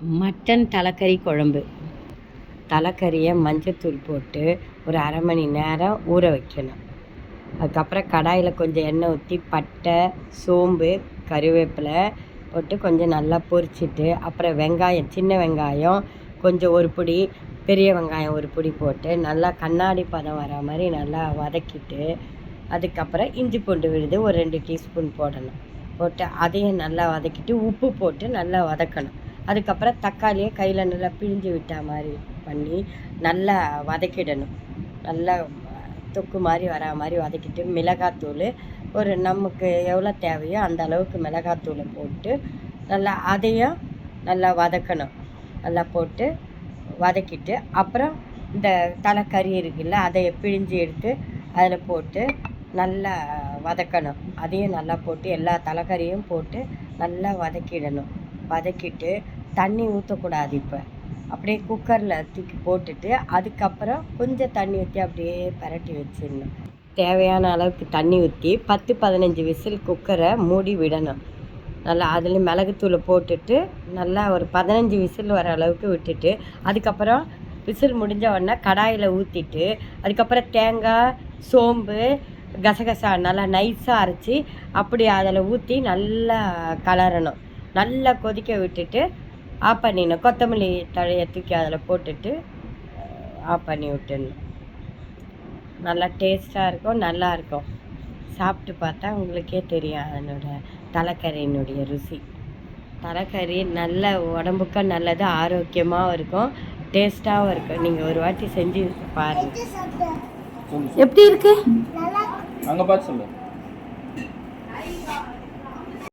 Mutton தலைக்கறி குழம்பு. தலைக்கறியை மஞ்சத்தூள் போட்டு ஒரு அரை மணி நேரம் ஊற வைக்கணும். அதுக்கப்புறம் கடாயில் கொஞ்சம் எண்ணெய் ஊற்றி பட்டை, சோம்பு, கருவேப்பிலை போட்டு கொஞ்சம் நல்லா பொரிச்சிட்டு, அப்புறம் வெங்காயம், சின்ன வெங்காயம் கொஞ்சம் ஒரு பிடி, பெரிய வெங்காயம் ஒரு பிடி போட்டு நல்லா கண்ணாடி பதம் வர மாதிரி நல்லா வதக்கிட்டு, அதுக்கப்புறம் இஞ்சி பூண்டு விழுது ஒரு 2 டீஸ்பூன் போடணும். போட்டு அதையும் நல்லா வதக்கிட்டு உப்பு போட்டு நல்லா வதக்கணும். அதுக்கப்புறம் தக்காளியை கையில் நல்லா பிழிஞ்சு விட்ட மாதிரி பண்ணி நல்லா வதக்கிடணும். நல்லா தொக்கு மாதிரி வரா மாதிரி வதக்கிட்டு மிளகாத்தூள் ஒரு நமக்கு எவ்வளோ தேவையோ அந்த அளவுக்கு மிளகாத்தூளை போட்டு நல்லா அதையும் நல்லா வதக்கணும். நல்லா போட்டு வதக்கிட்டு அப்புறம் இந்த தலைக்கறி இருக்குல்ல, அதை பிழிஞ்சு எடுத்து அதில் போட்டு நல்லா வதக்கணும். அதையும் நல்லா போட்டு எல்லா தலைக்கறியும் போட்டு நல்லா வதக்கிடணும். வதக்கிட்டு தண்ணி ஊற்றக்கூடாது. இப்போ அப்படியே குக்கரில் தூக்கி போட்டுட்டு அதுக்கப்புறம் கொஞ்சம் தண்ணி ஊற்றி அப்படியே பரட்டி வச்சிடணும். தேவையான அளவுக்கு தண்ணி ஊற்றி 10-15 விசில் குக்கரை மூடி விடணும். நல்லா அதுலேயும் மிளகுத்தூளை போட்டுட்டு நல்லா ஒரு 15 விசில் வர அளவுக்கு விட்டுட்டு, அதுக்கப்புறம் விசில் முடிஞ்ச உடனே கடாயில் ஊற்றிட்டு, அதுக்கப்புறம் தேங்காய், சோம்பு, கசகசா நல்லா நைஸாக அரைச்சி அப்படி அதில் ஊற்றி நல்லா கலரணும். நல்லா கொதிக்க விட்டுட்டு ஆஃப் பண்ணிடணும். கொத்தமல்லி தழையை தூக்கி அதில் போட்டுட்டு ஆஃப் பண்ணி விட்டுடணும். நல்லா டேஸ்ட்டாக இருக்கும், நல்லாயிருக்கும். சாப்பிட்டு பார்த்தா உங்களுக்கே தெரியும் அதனோட தலைக்கறியினுடைய ருசி. தலைக்கறி நல்ல உடம்புக்கும் நல்லது, ஆரோக்கியமாகவும் இருக்கும், டேஸ்ட்டாகவும் இருக்கும். நீங்கள் ஒரு வாட்டி செஞ்சு பாருங்கள். எப்படி இருக்கு? அங்கே பார்த்து சொல்லு.